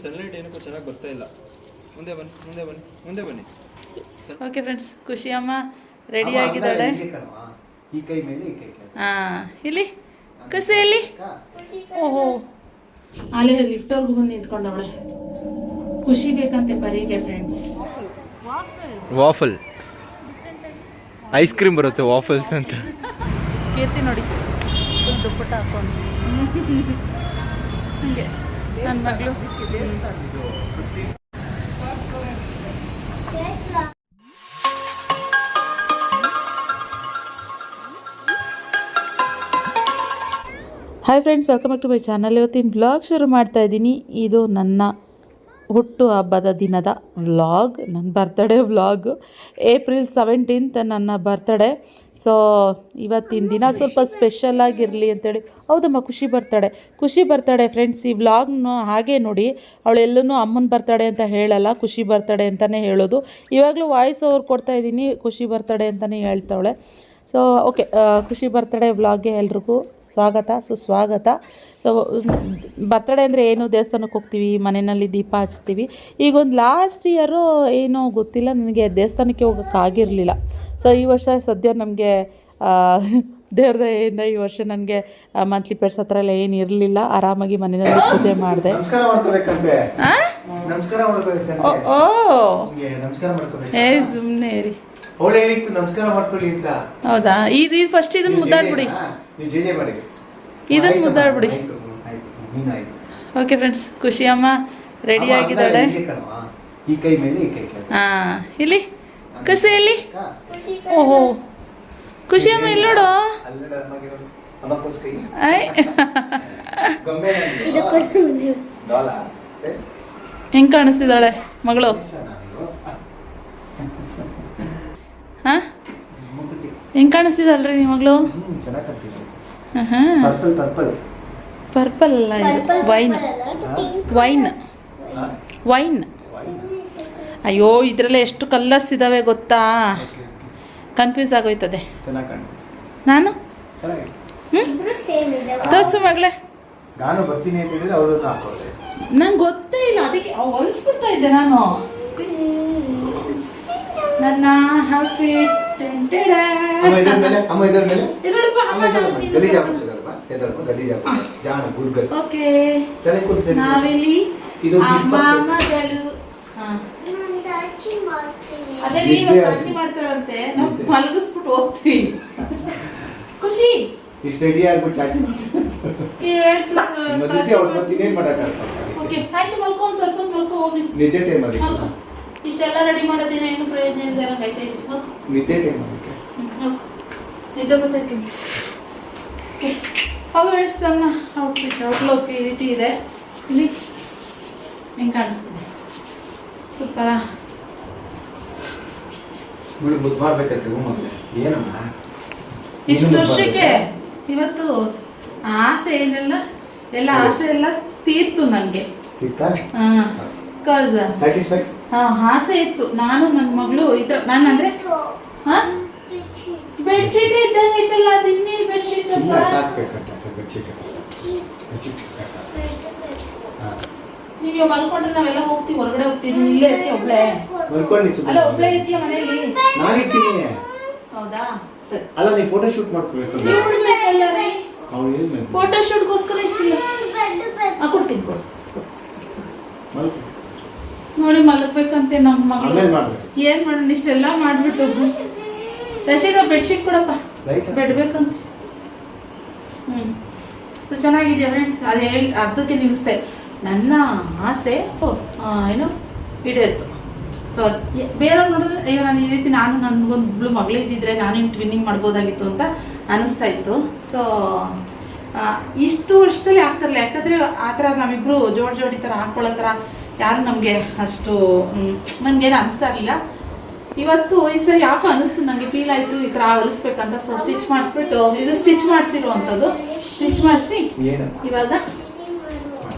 Sunlight ಏನಕ್ಕೂ ಚೆನ್ನಾಗಿ ಬರ್ತಾ ಇಲ್ಲ. ಮುಂದೆ ಬನ್ನಿ. ಓಕೆ ಫ್ರೆಂಡ್ಸ್, ಖುಷಿ ಅಮ್ಮ ರೆಡಿ ಆಗಿದ್ದಾಳೆ. ಈ ಕೈ ಮೇಲೆ ಈ ಕೈ. ಇಲ್ಲಿ ಖುಷಿ ಇಲ್ಲಿ. ಓಹೋ, ಅಲ್ಲೇ ಲಿಫ್ಟರ್ಗೂ ಬಂದು ನಿಂತ್ಕೊಂಡವಳೆ. ಖುಷಿ ಬೇಕಂತೆ ಬರೀಗೆ ಫ್ರೆಂಡ್ಸ್. ವಾಫಲ್ ಐಸ್ ಕ್ರೀಮ್ ಬರುತ್ತೆ, ವಾಫಲ್ಸ್ ಅಂತ. ಕೀರ್ತಿ ನೋಡಿ ದುಪ್ಪಟ್ಟ ಹಾಕೊಂಡು ಹಂಗೆ ನನ್ನ ಮಗಳು. Hi friends, welcome back to my channel. ಇವತ್ತಿನ ವ್ಲಾಗ್ ಶುರು ಮಾಡ್ತಾ ಇದ್ದೀನಿ. ಇದು ನನ್ನ ಹುಟ್ಟು ಹಬ್ಬದ ದಿನದ ವ್ಲಾಗ್, ನನ್ನ ಬರ್ತ್ಡೇ ವ್ಲಾಗ್. ಏಪ್ರಿಲ್ 17th ನನ್ನ ಬರ್ತ್ಡೇ. ಸೊ ಇವತ್ತಿನ ದಿನ ಸ್ವಲ್ಪ ಸ್ಪೆಷಲಾಗಿರಲಿ ಅಂತೇಳಿ. ಹೌದಮ್ಮ, ಖುಷಿ ಬರ್ತಡೆ ಫ್ರೆಂಡ್ಸ್. ಈ ವ್ಲಾಗ್ನ ಹಾಗೆ ನೋಡಿ, ಅವಳೆಲ್ಲೂ ಅಮ್ಮನ ಬರ್ತಡೆ ಅಂತ ಹೇಳಲ್ಲ, ಖುಷಿ ಬರ್ತಡೆ ಅಂತಲೇ ಹೇಳೋದು. ಇವಾಗಲೂ ವಾಯ್ಸ್ ಓವರ್ ಕೊಡ್ತಾಯಿದ್ದೀನಿ, ಖುಷಿ ಬರ್ತಡೆ ಅಂತಲೇ ಹೇಳ್ತಾವಳೆ. ಸೊ ಓಕೆ, ಖುಷಿ ಬರ್ತಡೇ ವ್ಲಾಗ್ಗೆ ಎಲ್ರಿಗೂ ಸುಸ್ವಾಗತ. ಸೊ ಬರ್ತಡೇ ಅಂದರೆ ಏನು, ದೇವಸ್ಥಾನಕ್ಕೆ ಹೋಗ್ತೀವಿ, ಮನೆಯಲ್ಲಿ ದೀಪ ಹಚ್ತೀವಿ. ಈಗೊಂದು ಲಾಸ್ಟ್ ಇಯರು ಏನೋ ಗೊತ್ತಿಲ್ಲ, ನನಗೆ ದೇವಸ್ಥಾನಕ್ಕೆ ಹೋಗೋಕ್ಕಾಗಿರಲಿಲ್ಲ. ಸೊ ಈ ವರ್ಷ ಸದ್ಯ ನಮಗೆ ದೇವ್ರ ದಯೆಯಿಂದ ಈ ವರ್ಷ ನನಗೆ ಮಂತ್ಲಿ ಪೇಡ್ಸ್ ಹತ್ರ ಎಲ್ಲ ಏನು ಇರಲಿಲ್ಲ. ಆರಾಮಾಗಿ ಮನೆಯಲ್ಲಿ ಪೂಜೆ ಮಾಡಿದೆ. ಏ ಸುಮ್ಮನೆ ರೀ, ಹೌದಾ? ಇದು ಫಸ್ಟ್ ಇದನ್ನು ಮುದ್ದಾಡ್ಬಿಡಿ, ಇದನ್ನು ಮುದ್ದಾಡ್ಬಿಡಿ. ಓಕೆ ಫ್ರೆಂಡ್ಸ್, ಖುಷಿ ಅಮ್ಮ ರೆಡಿ ಆಗಿದ್ದಾಳೆ. ಇಲ್ಲಿ ಖುಷಿ ಇಲ್ಲಿ. ಓಹೋ, ಖುಷಿ ಅಮ್ಮ ಇಲ್ಲಿ ನೋಡು. ಹೆಂಗ್ ಕಾಣಿಸ್ತಿದ್ದಾಳೆ ಮಗಳು? ಹಾಂ, ಹೆಂಗೆ ಕಾಣಿಸ್ತಿದ್ದಾಳ್ರಿ ನಿಮ್ಮ ಮಗಳು? ಪರ್ಪಲ್ ಅಲ್ಲ, ಇದು ವೈನ್. ಅಯ್ಯೋ, ಇದರಲ್ಲೇ ಎಷ್ಟು ಕಲರ್ಸ್ ಇದ್ದಾವೆ ಗೊತ್ತಾ? ಕನ್ಫ್ಯೂಸ್ ಆಗೋಯ್ತದೆ. ನಾನು ತೋರ್ಸು ಮಗಳೇ. ನಂಗೆ ಗೊತ್ತೇ ಇಲ್ಲ, ಅದಕ್ಕೆ ಹೊಲಿಸ್ಬಿಡ್ತಾ ಇದ್ದೆ ನಾನು ನನ್ನ ಔಟ್ಫಿಟ್. ಓಕೆ, ನಾವಿಲ್ಲಿ ಮಾಮಗಳು. ಅದೇ ನೀವು ಕಾಚಿ ಮಾಡ್ತಾಳಂತೆ, ನಾವು ಮಲಗಿಸ್ಬಿಟ್ಟು ಹೋಗ್ತೀವಿ. ಖುಷಿ ರೆಡಿ ಆಗ್ಬಿಟ್ಟು ಚಾಚಿ ಓಕೆ ಆಯ್ತು, ಮಲ್ಕೊ, ಸ್ವಲ್ಪ ಮಲ್ಕೊ ಹೋಗಿ. ನಿದ್ದೆ ಟೈಮ್ ಅದು. ಇಷ್ಟೆಲ್ಲ ರೆಡಿ ಮಾಡೋದಿನ ಏನು ಪ್ರಯೋಜನ ಇದೆ? ನಿದ್ದೆ ಟೈಮ್ ನಿದ್ದೆ ಗೊತ್ತೈತಿ. ಅವೇರ್ಸ್ ನನ್ನ ಔಟ್ಫಿಟ್ ಔಟ್ಲುಕ್ ಈ ರೀತಿ ಇದೆ. ಇಲ್ಲಿ ಹೆಂಗೆ ಕಾಣಿಸ್ತಿದೆ? ಸೂಪರಾ? ಇಷ್ಟು ವರ್ಷಕ್ಕೆ ಇವತ್ತು ಆಸೆ ಏನೆಲ್ಲ ಎಲ್ಲ ಆಸೆ ಎಲ್ಲ ತೀರ್ತು ನನಗೆ. ಆಸೆ ಇತ್ತು, ನಾನು ನನ್ನ ಮಗಳು ಈ ಥರ. ನಾನು ಅಂದರೆ ಬೆಡ್ಶೀಟ್ ಇದ್ದಂಗೆ ಐತಲ್ಲ, ಅದು ಇನ್ನೇನು ಬೆಡ್ಶೀಟ್ ಅಲ್ಲ. ನೀವು ಮಲ್ಕೊಂಡ್ರೆ ನಾವೆಲ್ಲ ಹೋಗ್ತೀವಿ, ಹೊರಗಡೆ ಹೋಗ್ತೀವಿ. ಇಲ್ಲೇ ಇರ್ತೀಯ ಒಬ್ಳೆ? ಅಲ್ಲ, ಒಬ್ಳೆ ಇರ್ತೀಯ ಮನೆಯಲ್ಲಿ? ಹೌದಾ? ಸರಿ. ಅಲ್ಲ, ನೀವು ಫೋಟೋ ಶೂಟ್ ಮಾಡ್ಕೋಬೇಕು. ಫೋಟೋ ಶೂಟ್ಗೋಸ್ಕರ ಇಷ್ಟಿಲ್ಲ. ಕೊಡ್ತೀನಿ ನೋಡಿ, ಮಲಗ್ಬೇಕಂತೆ ನಮ್ಮ ಮಗಳು. ಏನ್ ಮಾಡೋಣ, ಇಷ್ಟೆಲ್ಲ ಮಾಡ್ಬಿಟ್ಟು. ರಶೀದ ಬೆಡ್ಶೀಟ್ ಕೊಡಪ್ಪ, ಬೆಡ್ ಬೇಕಂತ. ಸೊ ಚೆನ್ನಾಗಿದೆಯಾ ಫ್ರೆಂಡ್ಸ್? ಅದು ಅದಕ್ಕೆ ನಿಲ್ಲಿಸ್ದೆ. ನನ್ನ ಆಸೆ ಏನು ಈಡೇರಿತು. ಸೊ ಬೇರೆಯವ್ರು ನೋಡಿದ್ರೆ, ಅಯ್ಯೋ ನಾನು ಈ ರೀತಿ ನಾನು ನನಗೊಂದು ಮಗಳು ಇದ್ದಿದ್ರೆ ನಾನೇನು ಟ್ವಿನ್ನಿಂಗ್ ಮಾಡ್ಬೋದಾಗಿತ್ತು ಅಂತ ಅನ್ನಿಸ್ತಾ ಇತ್ತು. ಸೊ ಇಷ್ಟು ವರ್ಷದಲ್ಲಿ ಆಗ್ತಿರಲಿಲ್ಲ, ಯಾಕಂದರೆ ಆ ಥರ ನಾವಿಬ್ಬರು ಜೋಡಿ ಥರ ಹಾಕ್ಕೊಳ್ಳೋ ಥರ ಯಾರು ನಮಗೆ ಅಷ್ಟು ನನಗೇನು ಅನಿಸ್ತಾ ಇರಲಿಲ್ಲ. ಇವತ್ತು ಈ ಸರಿ ಯಾಕೋ ಅನ್ನಿಸ್ತು, ನನಗೆ ಫೀಲ್ ಆಯಿತು ಈ ಥರ ಹೊಲಿಸ್ಬೇಕಂತ. ಸೊ ಸ್ಟಿಚ್ ಮಾಡಿಸ್ಬಿಟ್ಟು, ಇದು ಸ್ಟಿಚ್ ಮಾಡಿಸಿರುವಂಥದ್ದು. ಸ್ಟಿಚ್ ಮಾಡಿಸಿ ಇವಾಗ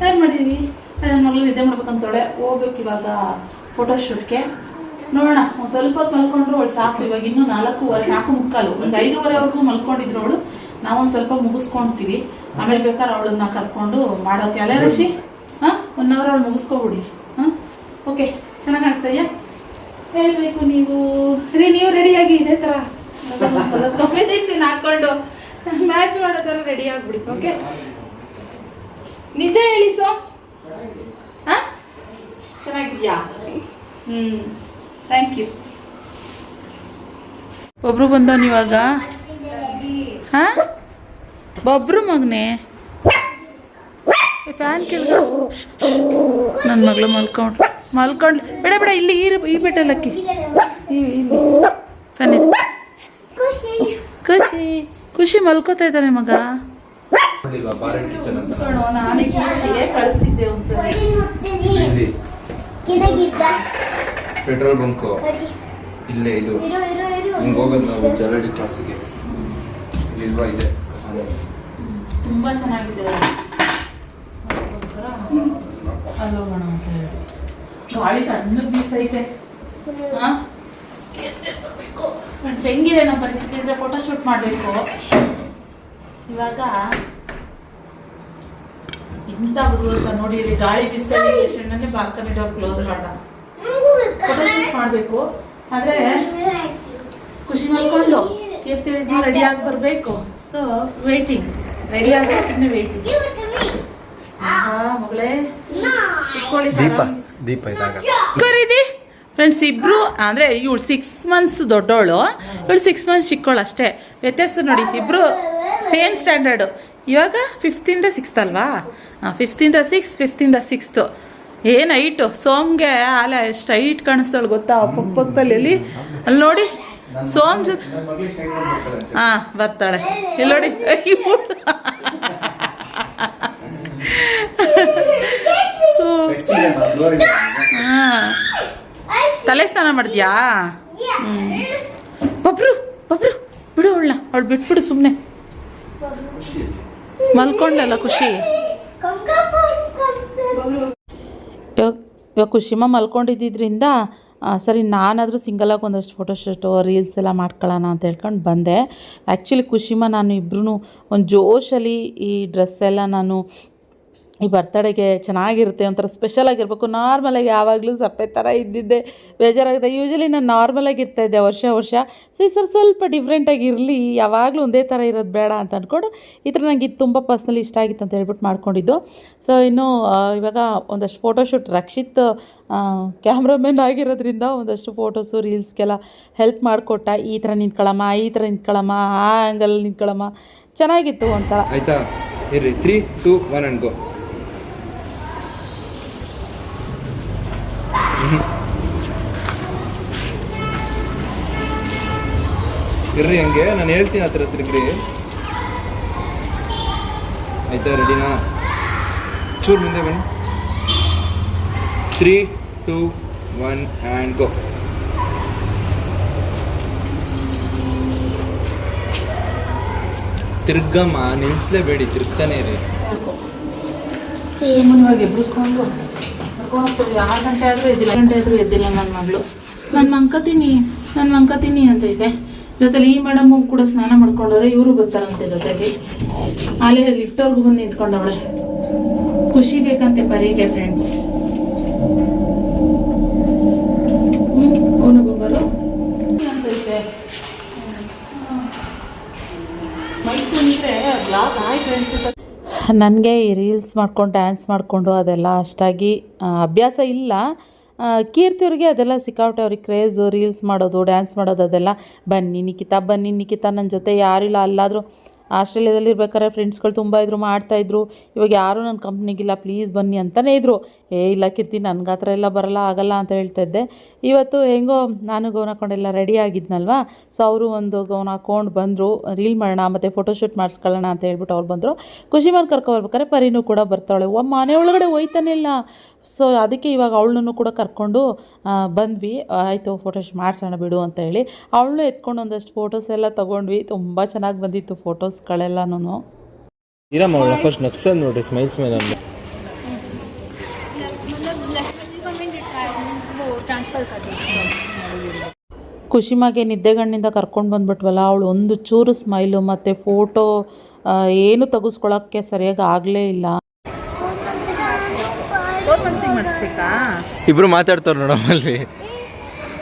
ಏನು ಮಾಡಿದ್ವಿ, ನನ್ನ ಮಗಳು ನಿದ್ದೆ ಮಾಡ್ಬೇಕಂತೇಳೆ. ಹೋಗ್ಬೇಕು ಇವಾಗ ಫೋಟೋಶೂಟ್ಗೆ. ನೋಡೋಣ, ಒಂದು ಸ್ವಲ್ಪ ಹೊತ್ತು ಮಲ್ಕೊಂಡ್ರು ಅವಳು ಸಾಕು. ಇವಾಗ ಇನ್ನೂ 4:45, ಒಂದು 5:30ವರೆಗೂ ಮಲ್ಕೊಂಡಿದ್ರು ಅವಳು. ನಾವೊಂದು ಸ್ವಲ್ಪ ಮುಗಿಸ್ಕೊಳ್ತೀವಿ, ಆಮೇಲೆ ಬೇಕಾದ್ರೆ ಅವಳನ್ನ ಕರ್ಕೊಂಡು ಮಾಡೋಕೆ. ಅಲ್ಲ ಋಷಿ? ಹಾಂ, 1 ಅವರಲ್ಲಿ ಮುಗಿಸ್ಕೊಬಿಡಿ. ಹಾಂ, ಓಕೆ. ಚೆನ್ನಾಗಿ ಕಾಣಿಸ್ತಾ ಇದೆಯಾ? ಹೇಳಬೇಕು ನೀವು. ನೀವು ರೆಡಿಯಾಗಿ ಇದೇ ಥರ ಕಾಂಬಿನೇಷನ್ ಹಾಕ್ಕೊಂಡು ಮ್ಯಾಚ್ ಮಾಡೋ ಥರ ರೆಡಿ ಆಗಿಬಿಡಿ. ಓಕೆ, ನಿಜ ಹೇಳಿ. ಸೊ ಹಾಂ, ಚೆನ್ನಾಗಿದೆಯಾ? Thank you. ಒಬ್ರು ಬಂದವನು ಇವಾಗ. ಹಾಂ, ಒಬ್ರು ಮಗನೇ ಫ್ಯಾನ್ ಕೆಳಗ ನನ್ನ ಮಗಳು ಮಲ್ಕೊಂಡು ಬೇಡ ಇಲ್ಲಿ ಈ ಬೆಟ್ಟಲ್ಲಕ್ಕಿ ಇಲ್ಲಿ ಫ್ಯಾನ್ ಇದೆ. ಖುಷಿ ಮಲ್ಕೋತಾ ಇದ್ದಾನೆ ಮಗ. ನಾನೇ ಕಳಿಸಿದ್ದೆ ಒಂದ್ಸರಿ. ಪೆಟ್ರೋಲ್ ಬಂಕು ಇಲ್ಲೇ ಇದು ಹಿಂಗೆ ಹೋಗೋದು ನಾವು ಜಲಡಿ ಕ್ರಾಸಿಗೆ ಇಲ್ವಾ ಇದೆ. ತುಂಬ ಚೆನ್ನಾಗಿದೆ. ಅದಕ್ಕೋಸ್ಕರ ಅಲ್ಲಿ ಹೋಗೋಣ ಅಂತ ಹೇಳಿ. ಗಾಳಿ ತಣ್ಣಗೆ ಬೀಸ್ತೈತೆ. ಹಾಂ, ಫ್ರೆಂಡ್ಸ್ ಹೆಂಗಿದೆ ನಮ್ಮ ಪರಿಸ್ಥಿತಿ ಅಂದರೆ ಫೋಟೋಶೂಟ್ ಮಾಡಬೇಕು ಇವಾಗ. ಇಂಥ ಅಂತ ನೋಡಿ, ಗಾಳಿ ಬೀಸ್ತಾ ಇದೆ. ಶಣ್ಣನೇ ಬಾಲ್ಕನಿ ಡೋರ್ ಕ್ಲೋಸ್ ಮಾಡ್ದ. ಫೋಟೋಶೂಟ್ ಮಾಡಬೇಕು ಆದರೆ ಖುಷಿ ಮಲ್ಕೊಂಡು ಕೀರ್ತಿ ರೆಡಿ ಆಗಿ ಬರಬೇಕು. So waiting. ರೆಡಿ ಆದರೆ ಸುಮ್ಮನೆ ವೇಟಿಂಗ್. ಮಗಳೇ ದೀಪ ಇದ್ದಾಗ ಕರೀದಿ. ಫ್ರೆಂಡ್ಸ್ ಇಬ್ರು ಅಂದರೆ ಇವಳು 6 months ದೊಡ್ಡವಳು, ಇವಳು 6 months ಚಿಕ್ಕವಳು ಅಷ್ಟೇ. ವ್ಯತ್ಯಾಸ ನೋಡಿ, ಇಬ್ಬರು ಸೇಮ್ ಸ್ಟ್ಯಾಂಡರ್ಡು. ಇವಾಗ 5th ಇಂದ 6th ಅಲ್ವಾ? 5th ಇಂದ 6th, 5th ಇಂದ 6th. ಏನು ಹೈಟು ಸೋಮ್ಗೆ ಅಲ್ಲ ಎಷ್ಟು ಹೈಟ್ ಕಾಣಿಸ್ತಾಳು ಗೊತ್ತಾ? ಪಕ್ಕದಲ್ಲಿ ಅಲ್ಲಿ ನೋಡಿ ಸೋಮ್ ಜೊತೆ. ಹಾಂ, ಬರ್ತಾಳೆ ಇಲ್ಲಿ ನೋಡಿ. ಹಾಂ, ತಲೆ ಸ್ನಾನ ಮಾಡಿದ್ಯಾ? ಒಬ್ರು ಬಿಡು ಅವಳು ಬಿಟ್ಬಿಡು ಸುಮ್ಮನೆ. ಮಲ್ಕೊಂಡಲ್ಲ ಖುಷಿ. ಇವಾಗ ಖುಷಿಮ ಮಲ್ಕೊಂಡಿದ್ದರಿಂದ ಸರಿ ನಾನಾದರೂ ಸಿಂಗಲಾಗಿ ಒಂದಷ್ಟು ಫೋಟೋಶೂಟು ರೀಲ್ಸ್ ಎಲ್ಲ ಮಾಡ್ಕೊಳ್ಳೋಣ ಅಂತ ಹೇಳ್ಕೊಂಡು ಬಂದೆ. ಆ್ಯಕ್ಚುಲಿ ಖುಷಿಮ ನಾನು ಇಬ್ಬರೂ ಒಂದು ಜೋಶಲ್ಲಿ ಈ ಡ್ರೆಸ್ ಎಲ್ಲ ನಾನು ಈ ಬರ್ತಡೆಗೆ ಚೆನ್ನಾಗಿರುತ್ತೆ, ಒಂಥರ ಸ್ಪೆಷಲಾಗಿರ್ಬೇಕು. ನಾರ್ಮಲಾಗಿ ಯಾವಾಗಲೂ ಸಪ್ಪೆ ಥರ ಇದ್ದಿದ್ದೆ, ಬೇಜಾರಾಗಿದೆ. ಯೂಶ್ವಲಿ ನಾನು ನಾರ್ಮಲಾಗಿ ಇರ್ತಾಯಿದ್ದೆ ವರ್ಷ. ಸ್ವಲ್ಪ ಡಿಫ್ರೆಂಟಾಗಿ ಇರಲಿ, ಯಾವಾಗಲೂ ಒಂದೇ ಥರ ಇರೋದು ಬೇಡ ಅಂತ ಅಂದ್ಕೊಂಡು ಈ ಥರ ನನಗೆ ಇದು ತುಂಬ ಪರ್ಸ್ನಲಿ ಇಷ್ಟ ಆಗಿತ್ತು ಅಂತ ಹೇಳ್ಬಿಟ್ಟು ಮಾಡ್ಕೊಂಡಿದ್ದು. ಸೊ ಇನ್ನು ಇವಾಗ ಒಂದಷ್ಟು ಫೋಟೋಶೂಟ್ ರಕ್ಷಿತ್ ಕ್ಯಾಮ್ರಾಮನ್ ಆಗಿರೋದ್ರಿಂದ ಒಂದಷ್ಟು ಫೋಟೋಸು ರೀಲ್ಸ್ಗೆಲ್ಲ ಹೆಲ್ಪ್ ಮಾಡಿಕೊಟ್ಟ. ಈ ಥರ ನಿಂತ್ಕೊಳ್ಳಮ್ಮ, ಆ ಆ್ಯಂಗಲ್ ನಿಂತ್ಕೊಳ್ಳಮ್ಮ, ಚೆನ್ನಾಗಿತ್ತು ಒಂಥರ. ಆಯಿತಾ? ಇರ್ರಿ, 3, 2, 1 and go. ಇರ್ರಿ ಹಂಗೆ, ನಾನು ಹೇಳ್ತೀನಿ ಆ ಥರ ತಿರುಗ್ರಿ. ಆಯ್ತಾ? ರೆಡಿನಾ? ಚೂರು ಮುಂದೆ ಬನ್ನಿ. 3, 2, 1 and go. ತಿರ್ಗಮ್ಮ, ನಿಲ್ಲಿಸ್ಲೇಬೇಡಿ, ತಿರ್ಗ್ತಾನೆ ಇರಿ. ಇವಾಗ ಎಬ್ಬಿಸ್ಕೊಂಡು ಕರ್ಕೊಂಡೋಗ್ತೀವಿ. 6 ಗಂಟೆ ಆದರೂ ಎದ್ದಿಲ್ಲ ನನ್ನ ಮಗಳು. ನಾನು ಮಂಕತೀನಿ ಅಂತೈತೆ. ಜೊತೆಲಿ ಈ ಮೇಡಮು ಕೂಡ ಸ್ನಾನ ಮಾಡ್ಕೊಂಡವ್ರೆ, ಇವರು ಬರ್ತಾರಂತೆ ಜೊತೆಗೆ. ಅಲ್ಲೇ ಲಿಫ್ಟವ್ರಿಗೂ ಬಂದು ನಿಂತ್ಕೊಂಡವಳೆ. ಖುಷಿ ಬೇಕಂತೆ ಬರೀಗೆ ಫ್ರೆಂಡ್ಸ್. ಅವನು ಬಂಗಾರು ಅಂತೈತೆ. ಮೈಕ್ ಅಂದರೆ ಬ್ಲಾಗ್ ಆಯ್ತು ಅನ್ಸುತ್ತೆ. ನನಗೆ ಈ ರೀಲ್ಸ್ ಮಾಡ್ಕೊಂಡು ಡ್ಯಾನ್ಸ್ ಮಾಡಿಕೊಂಡು ಅದೆಲ್ಲ ಅಷ್ಟಾಗಿ ಅಭ್ಯಾಸ ಇಲ್ಲ. ಕೀರ್ತಿಯವ್ರಿಗೆ ಅದೆಲ್ಲ ಸಿಕ್ಕಾಪಟ್ಟೆ ಅವ್ರಿಗೆ ಕ್ರೇಜು, ರೀಲ್ಸ್ ಮಾಡೋದು, ಡ್ಯಾನ್ಸ್ ಮಾಡೋದು ಅದೆಲ್ಲ. ಬನ್ನಿ ನಿಖಿತಾ ನನ್ನ ಜೊತೆ ಯಾರಿಲ್ಲ. ಅಲ್ಲಾದರೂ ಆಸ್ಟ್ರೇಲಿಯಾದಲ್ಲಿ ಇರ್ಬೇಕಾದ್ರೆ ಫ್ರೆಂಡ್ಸ್ಗಳು ತುಂಬ ಇದ್ರು, ಮಾಡ್ತಾಯಿದ್ರು. ಇವಾಗ ಯಾರೂ ನನ್ನ ಕಂಪ್ನಿಗಿಲ್ಲ, ಪ್ಲೀಸ್ ಬನ್ನಿ ಅಂತಲೇ ಇದ್ದರು. ಇಲ್ಲ ಕೀರ್ತಿ, ನನಗೆ ಆ ಥರ ಎಲ್ಲ ಆಗಲ್ಲ ಅಂತ ಹೇಳ್ತಾಯಿದ್ದೆ. ಇವತ್ತು ಹೆಂಗೋ ನಾನು ಗೌನ್ ಹಾಕ್ಕೊಂಡೆಲ್ಲ ರೆಡಿ ಆಗಿದ್ನಲ್ವ. ಸೊ ಅವರು ಒಂದು ಗೌನ್ ಹಾಕ್ಕೊಂಡು ಬಂದರು. ರೀಲ್ ಮಾಡೋಣ ಮತ್ತು ಫೋಟೋಶೂಟ್ ಮಾಡಿಸ್ಕೊಳ್ಳೋಣ ಅಂತ ಹೇಳ್ಬಿಟ್ಟು ಅವ್ರು ಬಂದರು. ಖುಷಿ ಮಾಡಿ ಕರ್ಕೊಬರ್ಬೇಕಾದ್ರೆ ಪರಿನೂ ಕೂಡ ಬರ್ತಾಳೆ. ಮನೆ ಒಳಗಡೆ ಹೋಯ್ತಾನೆ ಇಲ್ಲ. ಸೊ ಅದಕ್ಕೆ ಇವಾಗ ಅವಳನ್ನು ಕೂಡ ಕರ್ಕೊಂಡು ಬಂದ್ವಿ. ಆಯಿತು ಫೋಟೋಶೂಟ್ ಮಾಡಿಸೋಣ ಬಿಡು ಅಂತ ಹೇಳಿ ಅವಳನ್ನೂ ಎತ್ಕೊಂಡು ಒಂದಷ್ಟು ಫೋಟೋಸ್ ಎಲ್ಲ ತೊಗೊಂಡ್ವಿ. ತುಂಬ ಚೆನ್ನಾಗಿ ಬಂದಿತ್ತು ಫೋಟೋಸ್ಗಳೆಲ್ಲನೂ. ಇರಮ್ಮ ಅವಳ ಫಸ್ಟ್ ನಕ್ಸಲ್ ನೋಡಿ, ಸ್ಮೈಲ್ಸ್ ಮೇಲೆ ಖುಷಿಮಾಗೆ ನಿದ್ದೆಗಣ್ಣಿಂದ ಕರ್ಕೊಂಡು ಬಂದ್ಬಿಟ್ವಲ್ಲ, ಅವಳು ಒಂದು ಚೂರು ಸ್ಮೈಲು ಮತ್ತು ಫೋಟೋ ಏನು ತೆಗೆಸ್ಕೊಳ್ಳೋಕ್ಕೆ ಸರಿಯಾಗಿ ಆಗಲೇ ಇಲ್ಲ. ಇಬ್ರು ಮಾತಾಡ್ತಾವ್ರು ನೋಡಮ್ಮಲ್ಲಿ.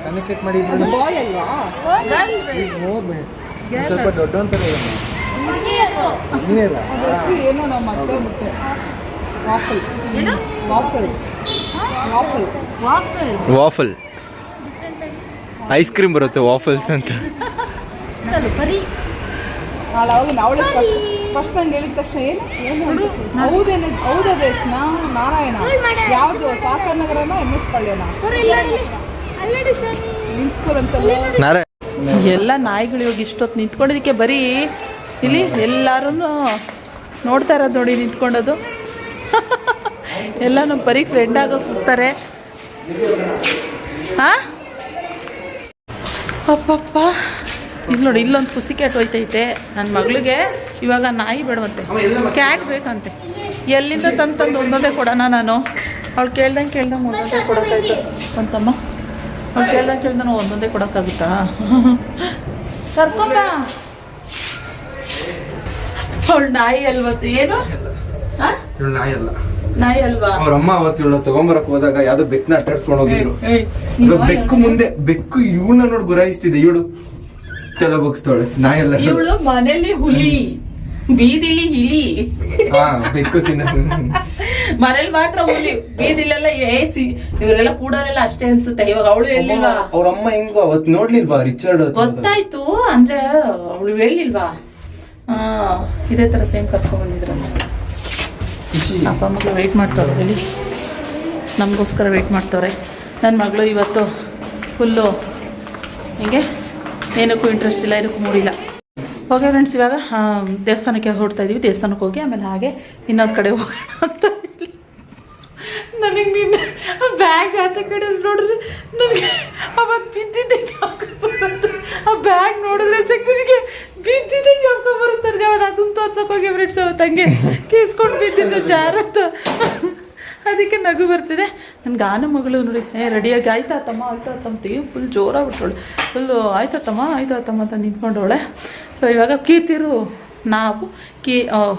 ಕಮ್ಯುನಿಕೇಟ್ ಮಾಡಿ ಅದು ಬಾಯ್ ಅಲ್ವಾ? ಸ್ವಲ್ಪ ದೊಡ್ಡ ಅಂತಾರೆ ಏನೋ ನಾವು ಮತ್ತೆ ಬಿಟ್ಟೆ. ವಾಫಲ್ ವಾಫಲ್ ವಾಫಲ್ ವಾಫಲ್ ವಾಫಲ್ ಐಸ್ ಕ್ರೀಮ್ ಬರುತ್ತೆ ವಾಫಲ್ಸ್ ಅಂತ. ಬರೀ ಅವಾಗ ಅವಳು ಫಸ್ಟ್ ನಂಗೆ ಹೇಳಿದ ತಕ್ಷಣ ಏನು ಹೌದೇನು ಹೌದಾ ದೇಶನ ನಾರಾಯಣ ಯಾವುದು ಸಾಕರ್ ನಗರನ MS ಪಳ್ಯನ ನಿಂತ್ಸ್ಕೂಲ್ ಅಂತಲ್ಲ. ಎಲ್ಲ ನಾಯಿಗಳು ಇವಾಗ ಇಷ್ಟೊತ್ತು ನಿಂತ್ಕೊಂಡಿದ್ದಕ್ಕೆ ಬರೀ ಇಲ್ಲಿ ಎಲ್ಲರೂ ನೋಡ್ತಾ ಇರೋದು ನೋಡಿ ನಿಂತ್ಕೊಂಡೋದು. ಎಲ್ಲ ನಮ್ಮ ಬರೀ ಫ್ರೆಂಡ್ ಆಗೋ ಕೂಗ್ತಾರೆ. ಹಾಂ ಅಪ್ಪಪ್ಪ ಇಲ್ಲಿ ನೋಡಿ ಇಲ್ಲೊಂದು ಪುಸಿ ಕ್ಯಾಟ್ ಹೋಯ್ತೈತೆ. ನನ್ನ ಮಗಳಿಗೆ ಇವಾಗ ನಾಯಿ ಬೇಡವಂತೆ, ಕ್ಯಾಟ್ ಬೇಕಂತೆ. ಎಲ್ಲಿಂದ ತಂದು ಒಂದೊಂದೇ ಕೊಡೋಣ ನಾನು. ಅವ್ಳು ಕೇಳ್ದಂಗೆ ಒಂದೊಂದೇ ಕೊಡೋಕ್ಕಾಯ್ತು ಅಂತಮ್ಮ. ಅವ್ಳು ಕೇಳ್ದಂಗೆ ಒಂದೊಂದೇ ಕೊಡೋಕ್ಕಾಗುತ್ತಾ? ಕರ್ಕೊಂಡ ಅವಳು ನಾಯಿ ಅಲ್ವತ್ತು ಏನು ನಾಯಿ ಅಲ್ಲ, ನಾಯಿ ಅಲ್ವಾ? ಅವ್ರ ಅಮ್ಮ ಅವತ್ತು ಇವಳನ್ನ ತಗೊಂಬರಕ್ ಹೋದಾಗ ಯಾವ್ದೋ ಬೆಕ್ಕನ್ನ ಅಟ್ಟಾಡ್ಸ್ಕೊಂಡು ಹೋಗಿದ್ರು. ಬೆಕ್ಕು ಮುಂದೆ ಬೆಕ್ಕು ಇವಳನ್ನ ನೋಡಿ ಗುರಾಯಿಸ್ತಿದೆ. ಇವಳು ಚಲೋ ಬಗ್ಸ್ತಾಳೆ. ನಾಯಿ ಅಲ್ಲ ಇವಳು ಮನೇಲಿ ಹುಲಿ, ಬೀದಿಲಿ ಹಿಲಿ. ಬೆಕ್ಕು ತಿನ್ನ ಮನೇಲಿ ಮಾತ್ರ ಹುಲಿ, ಬೀದಿಲೆಲ್ಲ ಏಸಿ ಇವರೆಲ್ಲ ಕೂಡಲೆಲ್ಲ ಅಷ್ಟೇ ಅನ್ಸುತ್ತೆ. ಇವಾಗ ಅವಳು ಹೇಳಿಲ್ವಾ? ಅವ್ರ ಅಮ್ಮ ಹೆಂಗೋ ಅವತ್ ನೋಡ್ಲಿಲ್ವಾ ರಿಚರ್ಡ್? ಗೊತ್ತಾಯ್ತು ಅಂದ್ರೆ ಅವಳು ಹೇಳಿಲ್ವಾ? ಇದೇ ತರ ಸೇಮ್ ಕರ್ಕೊಂಡ್ ಬಂದಿದ್ರಮ್ಮ. ಅಪ್ಪ ಮಗಳು ವೆಯ್ಟ್ ಮಾಡ್ತಾವ್ರೆ ಹೇಳಿ, ನಮಗೋಸ್ಕರ ವೆಯ್ಟ್ ಮಾಡ್ತಾವ್ರೆ. ನನ್ನ ಮಗಳು ಇವತ್ತು ಫುಲ್ಲು ಹಿಂಗೆ ಏನಕ್ಕೂ ಇಂಟ್ರೆಸ್ಟ್ ಇಲ್ಲ, ಏನಕ್ಕೂ ಮೂಡಿಲ್ಲ. ಓಕೆ ಫ್ರೆಂಡ್ಸ್, ಇವಾಗ ದೇವಸ್ಥಾನಕ್ಕೆ ಹೊರಡ್ತಾ ಇದ್ದೀವಿ. ದೇವಸ್ಥಾನಕ್ಕೆ ಹೋಗಿ ಆಮೇಲೆ ಹಾಗೆ ಇನ್ನೊಂದು ಕಡೆ ಹೋಗೋಣ ಅಂತ ಹೇಳಿ. ನನಗೆ ನಿನ್ನೆ ಬ್ಯಾಗ್ ಆತ ಕಡೆ ನೋಡಿದ್ರೆ ನನಗೆ ಅವತ್ತು ಬಿದ್ದಿದ್ದೆ ಬರುತ್ತೆ. ಆ ಬ್ಯಾಗ್ ನೋಡಿದ್ರೆ ಸೆಕ್ಯೂರಿಗೆ ಬಿದ್ದಿದ್ದೆ ಯಾಕೆ ಬರುತ್ತೆ ನನಗೆ. ಅವತ್ತು ಅದನ್ನು ತೋರ್ಸೋಕೆ ಹೋಗಿ ಫ್ರೆಂಡ್ಸ್ ಅವತ್ತು ಹಂಗೆ ಕೀಸ್ಕೊಂಡು ಬಿದ್ದಿದ್ದು ಜಾರತ್ತ. ಅದಕ್ಕೆ ನಗು ಬರ್ತಿದೆ. ನನ್ನ ಗಾನ ಮಗಳು ನೋಡಿ ರೆಡಿಯಾಗಿ ಆಯ್ತಾ ತಮ್ಮ ಫುಲ್ ಜೋರಾಗ್ಬಿಟ್ಟವಳು. ಫುಲ್ಲು ಆಯ್ತಮ್ಮ ಅಂತ ನಿಂತ್ಕೊಂಡವಳೆ. ಸೊ ಇವಾಗ ಕೀರ್ತಿರು ನಾವು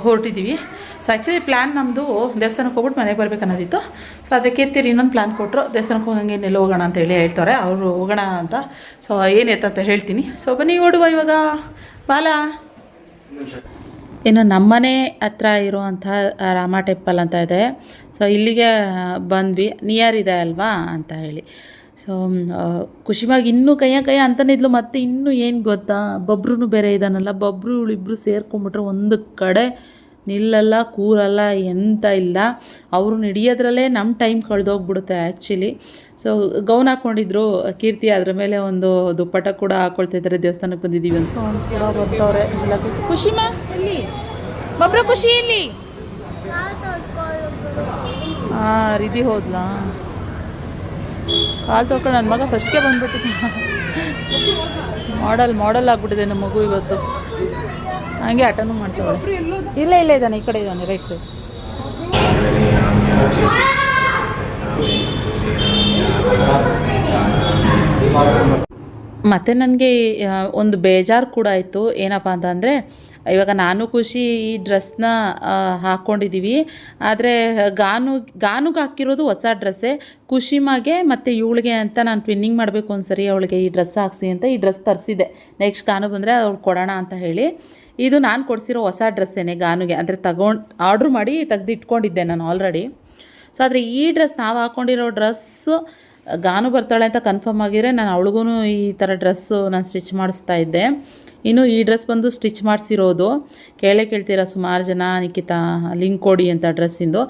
ಹೊರಟಿದ್ದೀವಿ. ಸೊ ಆ್ಯಕ್ಚುಲಿ ಪ್ಲ್ಯಾನ್ ನಮ್ಮದು ದೇವಸ್ಥಾನಕ್ಕೆ ಹೋಗ್ಬಿಟ್ಟು ಮನೆಗೆ ಬರ್ಬೇಕು ಅನ್ನೋದಿತ್ತು. ಸೊ ಅದಕ್ಕೆ ಕೀರ್ತಿರು ಇನ್ನೊಂದು ಪ್ಲ್ಯಾನ್ ಕೊಟ್ಟರು, ದೇವಸ್ಥಾನಕ್ಕೆ ಹೋಗಂಗೆ ನೆಲ್ಲ ಹೋಗೋಣ ಅಂತ ಹೇಳ್ತಾರೆ ಅವರು. ಹೋಗೋಣ ಅಂತ. ಸೊ ಏನಾಯ್ತಂತ ಹೇಳ್ತೀನಿ. ಸೊ ಬನ್ನಿ ಓಡುವ ಇವಾಗ. ಬಾಲ ಇನ್ನು ನಮ್ಮನೆ ಹತ್ರ ಇರುವಂಥ ರಾಮ ಟೆಂಪಲ್ ಅಂತ ಇದೆ. ಸೊ ಇಲ್ಲಿಗೆ ಬಂದ್ವಿ, ನಿಯರ್ ಇದೆ ಅಲ್ವಾ ಅಂತ ಹೇಳಿ. ಸೊ ಖುಷಿವಾಗಿ ಇನ್ನೂ ಕೈಯ ಅಂತನಿದ್ಲು. ಮತ್ತು ಇನ್ನೂ ಏನು ಗೊತ್ತಾ, ಬಬ್ರೂ ಬೇರೆ ಇದ್ದಾನಲ್ಲ, ಬಬ್ರು ಇವಳಿಬ್ರು ಸೇರ್ಕೊಂಡ್ಬಿಟ್ರೆ ಒಂದು ಕಡೆ ನಿಲ್ಲಲ್ಲ, ಕೂರಲ್ಲ, ಎಂತ ಇಲ್ಲ. ಅವರು ಹಿಡಿಯೋದ್ರಲ್ಲೇ ನಮ್ಮ ಟೈಮ್ ಕಳೆದೋಗ್ಬಿಡುತ್ತೆ ಆ್ಯಕ್ಚುಲಿ. ಸೊ ಗೌನ್ ಹಾಕ್ಕೊಂಡಿದ್ರು ಕೀರ್ತಿ, ಅದ್ರ ಮೇಲೆ ಒಂದು ದುಪ್ಪಟ್ಟ ಕೂಡ ಹಾಕ್ಕೊಳ್ತಿದ್ದಾರೆ. ದೇವಸ್ಥಾನಕ್ಕೆ ಬಂದಿದ್ದೀವಿ ಅಂತ ಕೂಡ ಬರ್ತಾವ್ರೆ. ಖುಷಿಮಾ ಇಲ್ಲಿ ಬಬ್ರ, ಖುಷಿ ಇಲ್ಲಿ ರಿದಿ ಹೋದ್ಲಾ? ಕಾಲು ತೊಳ್ಕೊಂಡು ನನ್ನ ಮಗ ಫಸ್ಟ್ಗೆ ಬಂದ್ಬಿಟ್ಟಿದ್ದೆ. ಮಾಡಲ್ ಆಗ್ಬಿಟ್ಟಿದೆ ನಮ್ಮ ಮಗು ಇವತ್ತು. ಹಂಗೆ ಆಟನೂ ಮಾಡ್ತಾವೆ. ಇಲ್ಲ ಇದ್ದಾನೆ, ಈ ಕಡೆ ಇದ್ದಾನೆ, ರೈಟ್ ಸೈಡ್. ಮತ್ತು ನನಗೆ ಒಂದು ಬೇಜಾರು ಕೂಡ ಆಯಿತು. ಏನಪ್ಪ ಅಂತಂದರೆ ಇವಾಗ ನಾನು ಖುಷಿ ಈ ಡ್ರೆಸ್ನ ಹಾಕ್ಕೊಂಡಿದ್ದೀವಿ. ಆದರೆ ಗಾನುಗೆ ಹಾಕಿರೋದು ಹೊಸ ಡ್ರೆಸ್ಸೇ. ಖುಷಿಮಾಗೆ ಮತ್ತು ಇವಳಿಗೆ ಅಂತ ನಾನು ಟ್ವಿನ್ನಿಂಗ್ ಮಾಡಬೇಕು ಒಂದ್ಸರಿ, ಅವಳಿಗೆ ಈ ಡ್ರೆಸ್ ಹಾಕ್ಸಿ ಅಂತ ಈ ಡ್ರೆಸ್ ತರಿಸಿದೆ. ನೆಕ್ಸ್ಟ್ ಗಾನು ಬಂದರೆ ಅವ್ಳು ಕೊಡೋಣ ಅಂತ ಹೇಳಿ. ಇದು ನಾನು ಕೊಡಿಸಿರೋ ಹೊಸ ಡ್ರೆಸ್ಸೇನೆ ಗಾನುಗೆ, ಅಂದರೆ ಆರ್ಡ್ರ್ ಮಾಡಿ ತೆಗೆದಿಟ್ಕೊಂಡಿದ್ದೆ ನಾನು ಆಲ್ರೆಡಿ. ಸೊ ಆದರೆ ಈ ಡ್ರೆಸ್ ನಾವು ಹಾಕ್ಕೊಂಡಿರೋ ಡ್ರೆಸ್ಸು ಗಾನು ಬರ್ತಾಳೆ ಅಂತ ಕನ್ಫರ್ಮ್ ಆಗಿದ್ರೆ ನಾನು ಅವಳಿಗೂ ಈ ಥರ ಡ್ರೆಸ್ಸು ನಾನು ಸ್ಟಿಚ್ ಮಾಡಿಸ್ತಾ ಇದ್ದೆ. ಇನ್ನು ಈ ಡ್ರೆಸ್ ಬಂದು ಸ್ಟಿಚ್ ಮಾಡಿಸಿರೋದು. ಕೇಳ್ತೀರ ಸುಮಾರು ಜನ, ನಿಖಿತಾ ಲಿಂಕ್ ಕೊಡಿ ಅಂತ ಡ್ರೆಸ್ಸಿಂದು.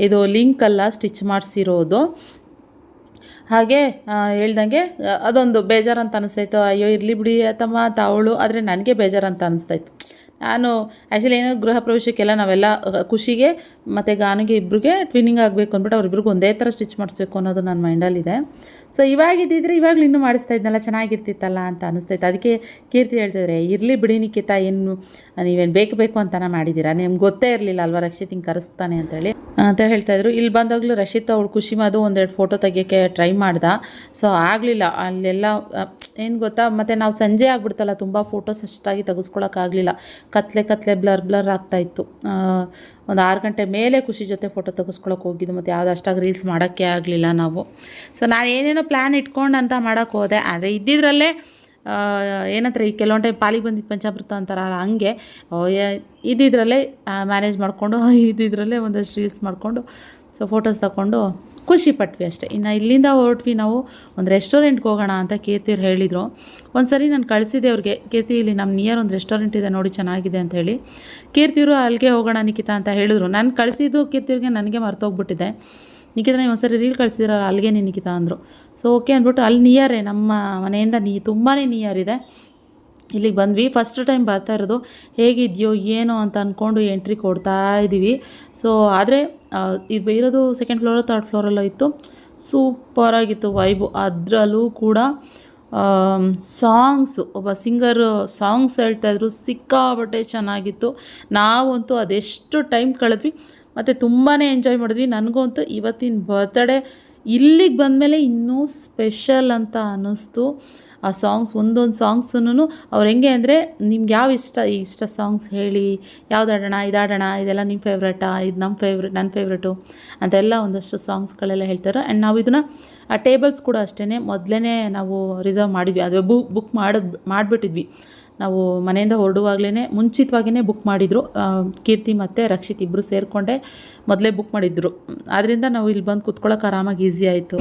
ಇದು ಲಿಂಕ್ ಅಲ್ಲ, ಸ್ಟಿಚ್ ಮಾಡಿಸಿರೋದು. ಹಾಗೆ ಹೇಳ್ದಂಗೆ ಅದೊಂದು ಬೇಜಾರಂತ ಅನಿಸ್ತಾಯಿತ್ತು. ಅಯ್ಯೋ ಇರಲಿ ಬಿಡಿ ತಮ್ಮ ತಾವಳು. ಆದರೆ ನನಗೆ ಬೇಜಾರಂತ ಅನಿಸ್ತಾಯಿತ್ತು. ನಾನು ಆ್ಯಕ್ಚುಲಿ ಏನೋ ಗೃಹ ಪ್ರವೇಶಕ್ಕೆಲ್ಲ ನಾವೆಲ್ಲ ಖುಷಿಗೆ ಮತ್ತು ಗಾನಿಗೆ ಇಬ್ಬರಿಗೆ ಟ್ವಿನ್ನಿಂಗ್ ಆಗಬೇಕು ಅಂದ್ಬಿಟ್ಟು ಅವ್ರಿಬ್ರಿಗೂ ಒಂದೇ ಥರ ಸ್ಟಿಚ್ ಮಾಡಿಸ್ಬೇಕು ಅನ್ನೋದು ನನ್ನ ಮೈಂಡಲ್ಲಿದೆ. ಸೊ ಇವಾಗಿದ್ದಿದ್ರೆ ಇವಾಗಲೂ ಇನ್ನೂ ಮಾಡಿಸ್ತಾ ಇದ್ನಲ್ಲ, ಚೆನ್ನಾಗಿರ್ತಿತ್ತಲ್ಲ ಅಂತ ಅನಿಸ್ತೈತೆ. ಅದಕ್ಕೆ ಕೀರ್ತಿ ಹೇಳ್ತಿದ್ರೆ ಇರಲಿ ಬಿಡಿ ನಿಖಿತಾ, ಏನು ನೀವೇನು ಬೇಕು ಅಂತಲೇ ಮಾಡಿದ್ದೀರಾ, ನಿಮ್ಗೆ ಗೊತ್ತೇ ಇರಲಿಲ್ಲ ಅಲ್ವಾ ರಕ್ಷಿತ್ ಹಿಂಗೆ ಕರೆಸ್ತಾನೆ ಅಂತ ಹೇಳ್ತಾಯಿದ್ರು. ಇಲ್ಲಿ ಬಂದಾಗಲೂ ರಕ್ಷಿತ್ ಅವಳು ಖುಷಿ ಮಾದು ಒಂದೆರಡು ಫೋಟೋ ತೆಗಿಯೋಕ್ಕೆ ಟ್ರೈ ಮಾಡ್ದೆ. ಸೊ ಆಗಲಿಲ್ಲ. ಅಲ್ಲೆಲ್ಲ ಏನು ಗೊತ್ತಾ, ಮತ್ತು ನಾವು ಸಂಜೆ ಆಗಿಬಿಡ್ತಲ್ಲ, ತುಂಬ ಫೋಟೋಸ್ ಅಷ್ಟಾಗಿ ತೆಗೆಸ್ಕೊಳಕ್ಕಾಗಲಿಲ್ಲ. ಕತ್ಲೆ ಬ್ಲರ್ ಆಗ್ತಾಯಿತ್ತು. ಒಂದು 6 ಗಂಟೆ ಮೇಲೆ ಖುಷಿ ಜೊತೆ ಫೋಟೋ ತೆಗೆಸ್ಕೊಳಕ್ಕೆ ಹೋಗಿದ್ದು, ಮತ್ತು ಯಾವುದು ಅಷ್ಟಾಗಿ ರೀಲ್ಸ್ ಮಾಡೋಕ್ಕೆ ಆಗಲಿಲ್ಲ ನಾವು. ಸೊ ನಾನು ಏನೇನೋ ಪ್ಲ್ಯಾನ್ ಇಟ್ಕೊಂಡು ಅಂತ ಮಾಡೋಕ್ಕೆ ಹೋದೆ, ಆದರೆ ಇದ್ದಿದ್ರಲ್ಲೇ ಏನಂತಾರೆ ಈ ಕೆಲವೊಂದು ಟೈಮ್ ಪಾಲಿಗೆ ಬಂದಿದ್ದು ಪಂಚಾಮೃತ ಅಂತಾರಲ್ಲ ಹಂಗೆ ಇದ್ದಿದ್ರಲ್ಲೇ ಮ್ಯಾನೇಜ್ ಮಾಡಿಕೊಂಡು ಇದ್ದಿದ್ರಲ್ಲೇ ಒಂದಷ್ಟು ರೀಲ್ಸ್ ಮಾಡಿಕೊಂಡು ಸೊ ಫೋಟೋಸ್ ತಗೊಂಡು ಖುಷಿ ಪಟ್ವಿ ಅಷ್ಟೇ. ಇನ್ನು ಇಲ್ಲಿಂದ ಹೊರಟ್ವಿ ನಾವು ಒಂದು ರೆಸ್ಟೋರೆಂಟ್ಗೆ ಹೋಗೋಣ ಅಂತ ಕೀರ್ತಿಯವ್ರು ಹೇಳಿದರು. ಒಂದು ಸರಿ ನಾನು ಕಳಿಸಿದೆ ಅವ್ರಿಗೆ, ಕೀರ್ತಿ ಇಲ್ಲಿ ನಮ್ಮ ನಿಯರ್ ಒಂದು ರೆಸ್ಟೋರೆಂಟ್ ಇದೆ ನೋಡಿ ಚೆನ್ನಾಗಿದೆ ಅಂತ ಹೇಳಿ. ಕೀರ್ತಿಯವರು ಅಲ್ಲಿಗೆ ಹೋಗೋಣ ನಿಖಿತಾ ಅಂತ ಹೇಳಿದ್ರು. ನಾನು ಕಳಿಸಿದ್ದು ಕೀರ್ತಿಯವ್ರಿಗೆ ನನಗೆ ಮರ್ತೋಗ್ಬಿಟ್ಟಿದೆ. ನಿಖಿತಾ ನೀವು ಒಂದ್ಸರಿ ರೀಲ್ ಕಳಿಸಿದ್ರಲ್ಲ ಅಲ್ಲಿಗೆ ನಿಖಿತಾ ಅಂದರು. ಸೊ ಓಕೆ ಅಂದ್ಬಿಟ್ಟು ಅಲ್ಲಿ ನಿಯರೇ ನಮ್ಮ ಮನೆಯಿಂದ ತುಂಬಾ ನಿಯರ್ ಇದೆ. ಇಲ್ಲಿಗೆ ಬಂದ್ವಿ. ಫಸ್ಟ್ ಟೈಮ್ ಬರ್ತಾ ಇರೋದು, ಹೇಗಿದೆಯೋ ಏನೋ ಅಂತ ಅಂದ್ಕೊಂಡು ಎಂಟ್ರಿ ಕೊಡ್ತಾ ಇದ್ದೀವಿ. ಸೊ ಆದರೆ ಇದು ಇರೋದು ಸೆಕೆಂಡ್ ಫ್ಲೋರೋ ತರ್ಡ್ ಫ್ಲೋರಲ್ಲೋ ಇತ್ತು. ಸೂಪರಾಗಿತ್ತು ವೈಬು. ಅದರಲ್ಲೂ ಕೂಡ ಸಾಂಗ್ಸು, ಒಬ್ಬ ಸಿಂಗರು ಸಾಂಗ್ಸ್ ಹೇಳ್ತಾಯಿದ್ರು, ಸಿಕ್ಕಾಬಟ್ಟೆ ಚೆನ್ನಾಗಿತ್ತು. ನಾವಂತೂ ಅದೆಷ್ಟು ಟೈಮ್ ಕಳೆದ್ವಿ ಮತ್ತು ತುಂಬಾ ಎಂಜಾಯ್ ಮಾಡಿದ್ವಿ. ನನಗಂತೂ ಇವತ್ತಿನ ಬರ್ತ್ಡೇ ಇಲ್ಲಿಗೆ ಬಂದಮೇಲೆ ಇನ್ನೂ ಸ್ಪೆಷಲ್ ಅಂತ ಅನ್ನಿಸ್ತು. ಆ ಸಾಂಗ್ಸ್ ಒಂದೊಂದು ಸಾಂಗ್ಸನ್ನು ಅವ್ರು ಹೆಂಗೆ ಅಂದರೆ ನಿಮ್ಗೆ ಯಾವ ಇಷ್ಟ ಸಾಂಗ್ಸ್ ಹೇಳಿ, ಯಾವ್ದು ಆಡೋಣ, ಇದಾಡೋಣ, ಇದೆಲ್ಲ ನಿಮ್ಮ ಫೇವ್ರೇಟಾ, ಇದು ನನ್ನ ಫೇವ್ರೇಟು ಅಂತೆಲ್ಲ ಒಂದಷ್ಟು ಸಾಂಗ್ಸ್ಗಳೆಲ್ಲ ಹೇಳ್ತಾರೆ. ಆ್ಯಂಡ್ ನಾವು ಇದನ್ನು ಆ ಟೇಬಲ್ಸ್ ಕೂಡ ಅಷ್ಟೇ ಮೊದಲೇ ನಾವು ರಿಸರ್ವ್ ಮಾಡಿದ್ವಿ, ಅದು ಬುಕ್ ಮಾಡಿಬಿಟ್ಟಿದ್ವಿ. ನಾವು ಮನೆಯಿಂದ ಹೊರಡುವಾಗಲೇ ಮುಂಚಿತವಾಗಿಯೇ ಬುಕ್ ಮಾಡಿದರು. ಕೀರ್ತಿ ಮತ್ತು ರಕ್ಷಿತ್ ಇಬ್ಬರು ಸೇರಿಕೊಂಡೆ ಮೊದಲೇ ಬುಕ್ ಮಾಡಿದ್ರು. ಆದ್ದರಿಂದ ನಾವು ಇಲ್ಲಿ ಬಂದು ಕೂತ್ಕೊಳ್ಳೋಕೆ ಆರಾಮಾಗಿ ಈಸಿ ಆಯಿತು.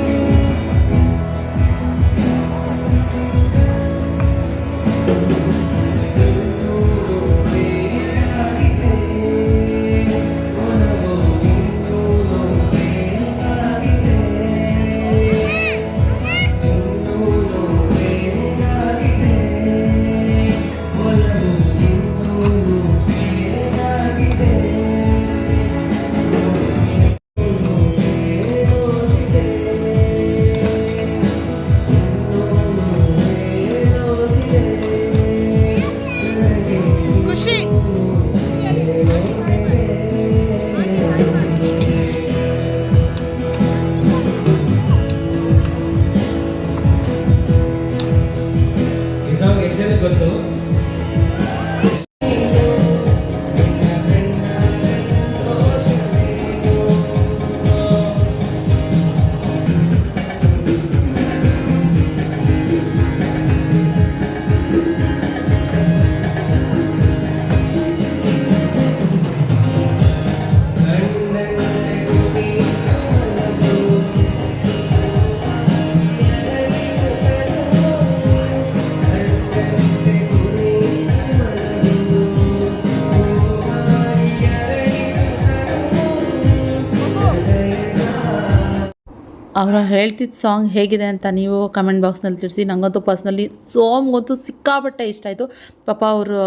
ಅವರು ಹೇಳ್ತಿದ್ದ ಸಾಂಗ್ ಹೇಗಿದೆ ಅಂತ ನೀವು ಕಮೆಂಟ್ ಬಾಕ್ಸ್ನಲ್ಲಿ ತಿಳಿಸಿ. ನನಗಂತೂ ಪರ್ಸ್ನಲಿ ಸಾಂಗಂತೂ ಸಿಕ್ಕಾಪಟ್ಟೆ ಇಷ್ಟ ಆಯಿತು. ಪಾಪ ಅವರು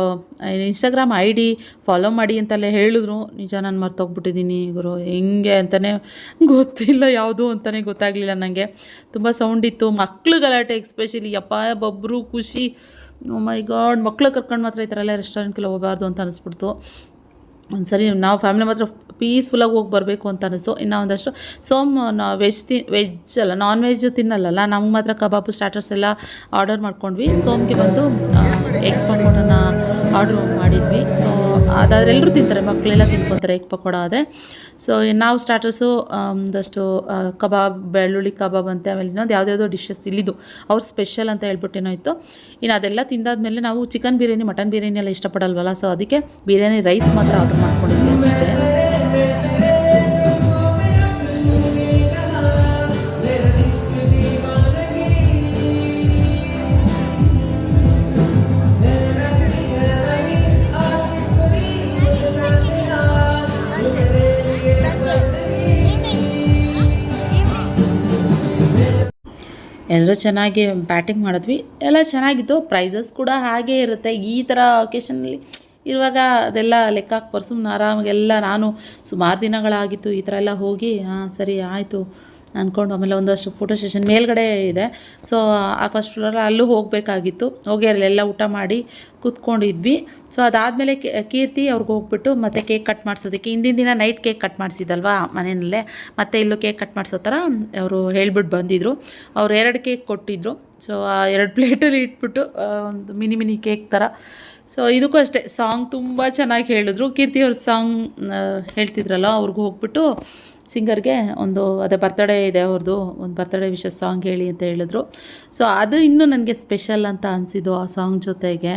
ಇನ್ಸ್ಟಾಗ್ರಾಮ್ ID ಫಾಲೋ ಮಾಡಿ ಅಂತಲೇ ಹೇಳಿದ್ರು. ನಿಜ ನಾನು ಮರ್ತೋಗ್ಬಿಟ್ಟಿದ್ದೀನಿ ಗುರು, ಹೆಂಗೆ ಅಂತಲೇ ಗೊತ್ತಿಲ್ಲ, ಯಾವುದು ಅಂತಲೇ ಗೊತ್ತಾಗಲಿಲ್ಲ ನನಗೆ. ತುಂಬ ಸೌಂಡ್ ಇತ್ತು, ಮಕ್ಕಳು ಗಲಾಟೆ ಎಕ್ಸ್ಪೆಷಲಿ. ಯಪ್ಪ ಬಬ್ರು ಖುಷಿ, ಓ ಮೈ ಗಾಡ್, ಮಕ್ಕಳು ಕರ್ಕೊಂಡು ಮಾತ್ರ ಈ ಥರ ಎಲ್ಲ ರೆಸ್ಟೋರೆಂಟ್ಗೆಲ್ಲ ಹೋಗಬಾರ್ದು ಅಂತ ಅನಿಸ್ಬಿಡ್ತು. ಒಂದು ಸರಿ ನಾವು ಫ್ಯಾಮಿಲಿ ಮಾತ್ರ ಪೀಸ್ಫುಲ್ಲಾಗಿ ಹೋಗಿ ಬರಬೇಕು ಅಂತ ಅನ್ನಿಸ್ತು. ಇನ್ನು ಒಂದಷ್ಟು ವೆಜ್ ಅಲ್ಲ ನಾನ್ ವೆಜ್ ತಿನ್ನಲ್ಲ, ನಮ್ಗೆ ಮಾತ್ರ ಕಬಾಬು ಸ್ಟಾರ್ಟರ್ಸ್ ಎಲ್ಲ ಆರ್ಡರ್ ಮಾಡ್ಕೊಂಡ್ವಿ. ಸೋಮ್ಗೆ ಬಂದು ಎಗ್ ಪಕೋಡನ ಆರ್ಡ್ರ್ ಮಾಡಿದ್ವಿ. ಸೊ ಅದಾದ್ರೆ ಎಲ್ಲರೂ ತಿಂತಾರೆ, ಮಕ್ಕಳೆಲ್ಲ ತಿನ್ಕೊತಾರೆ ಎಗ್ ಪಕೋಡ ಆದರೆ. ಸೊ ನಾವು ಸ್ಟಾರ್ಟರ್ಸು ಒಂದಷ್ಟು ಕಬಾಬ್, ಬೆಳ್ಳುಳ್ಳಿ ಕಬಾಬ್ ಅಂತೆ, ಆಮೇಲೆ ಇನ್ನೊಂದು ಯಾವುದ್ಯಾವುದೋ ಡಿಶಸ್ ಇಲ್ಲಿದ್ದು ಅವ್ರ ಸ್ಪೆಷಲ್ ಅಂತ ಹೇಳ್ಬಿಟ್ಟೇನೋ ಇತ್ತು. ಇನ್ನು ಅದೆಲ್ಲ ತಿಂದಾದ್ಮೇಲೆ ನಾವು ಚಿಕನ್ ಬಿರಿಯಾನಿ, ಮಟನ್ ಬಿರಿಯಾನಿ ಎಲ್ಲ ಇಷ್ಟಪಡಲ್ವಲ್ಲ, ಸೊ ಅದಕ್ಕೆ ಬಿರಿಯಾನಿ ರೈಸ್ ಮಾತ್ರ ಆರ್ಡರ್ ಮಾಡ್ಕೊಂಡಿದ್ವಿ ಅಷ್ಟೇ. ಎಲ್ಲರೂ ಚೆನ್ನಾಗಿ ಬ್ಯಾಟಿಂಗ್ ಮಾಡಿದ್ವಿ, ಎಲ್ಲ ಚೆನ್ನಾಗಿತ್ತು. ಪ್ರೈಸಸ್ ಕೂಡ ಹಾಗೇ ಇರುತ್ತೆ ಈ ಥರ ಒಕೇಶನಲ್ಲಿ ಇರುವಾಗ, ಅದೆಲ್ಲ ಲೆಕ್ಕ ಹಾಕಿ ಸುಮ್ಮನೆ ಆರಾಮಾಗೆಲ್ಲ. ನಾನು ಸುಮಾರು ದಿನಗಳಾಗಿತ್ತು ಈ ಥರ ಎಲ್ಲ ಹೋಗಿ, ಸರಿ ಆಯಿತು ಅಂದ್ಕೊಂಡು. ಆಮೇಲೆ ಒಂದಷ್ಟು ಫೋಟೋ ಸೆಷನ್ ಮೇಲ್ಗಡೆ ಇದೆ, ಸೊ ಆ ಫಸ್ಟ್ ಫ್ಲೋರ್ ಅಲ್ಲೂ ಹೋಗಬೇಕಾಗಿತ್ತು. ಹೋಗಿ ಅಲ್ಲೆಲ್ಲ ಊಟ ಮಾಡಿ ಕೂತ್ಕೊಂಡಿದ್ವಿ. ಸೊ ಅದಾದಮೇಲೆ ಕೀರ್ತಿ ಅವ್ರಿಗೆ ಹೋಗ್ಬಿಟ್ಟು ಮತ್ತೆ ಕೇಕ್ ಕಟ್ ಮಾಡಿಸೋದಕ್ಕೆ, ಹಿಂದಿನ ದಿನ ನೈಟ್ ಕೇಕ್ ಕಟ್ ಮಾಡಿಸಿದ್ದಲ್ವಾ ಮನೆಯಲ್ಲೇ, ಮತ್ತೆ ಇಲ್ಲೂ ಕೇಕ್ ಕಟ್ ಮಾಡಿಸೋ ಥರ ಅವರು ಹೇಳ್ಬಿಟ್ಟು ಬಂದಿದ್ದರು. ಅವ್ರು 2 ಕೇಕ್ ಕೊಟ್ಟಿದ್ದರು. ಸೊ ಆ 2 ಪ್ಲೇಟಲ್ಲಿ ಇಟ್ಬಿಟ್ಟು ಒಂದು ಮಿನಿ ಕೇಕ್ ಥರ. ಸೊ ಇದಕ್ಕೂ ಅಷ್ಟೇ ಸಾಂಗ್ ತುಂಬ ಚೆನ್ನಾಗಿ ಹೇಳಿದ್ರು. ಕೀರ್ತಿ ಅವ್ರ ಸಾಂಗ್ ಹೇಳ್ತಿದ್ರಲ್ಲ, ಅವ್ರಿಗೂ ಹೋಗ್ಬಿಟ್ಟು ಸಿಂಗರ್ಗೆ ಒಂದು ಅದೇ ಬರ್ತಡೇ ಇದೆ ಅವ್ರದ್ದು, ಒಂದು ಬರ್ತಡೇ ವಿಶಸ್ ಸಾಂಗ್ ಹೇಳಿ ಅಂತ ಹೇಳಿದ್ರು. ಸೊ ಅದು ಇನ್ನೂ ನನಗೆ ಸ್ಪೆಷಲ್ ಅಂತ ಅನಿಸಿದ್ದು ಆ ಸಾಂಗ್ ಜೊತೆಗೆ.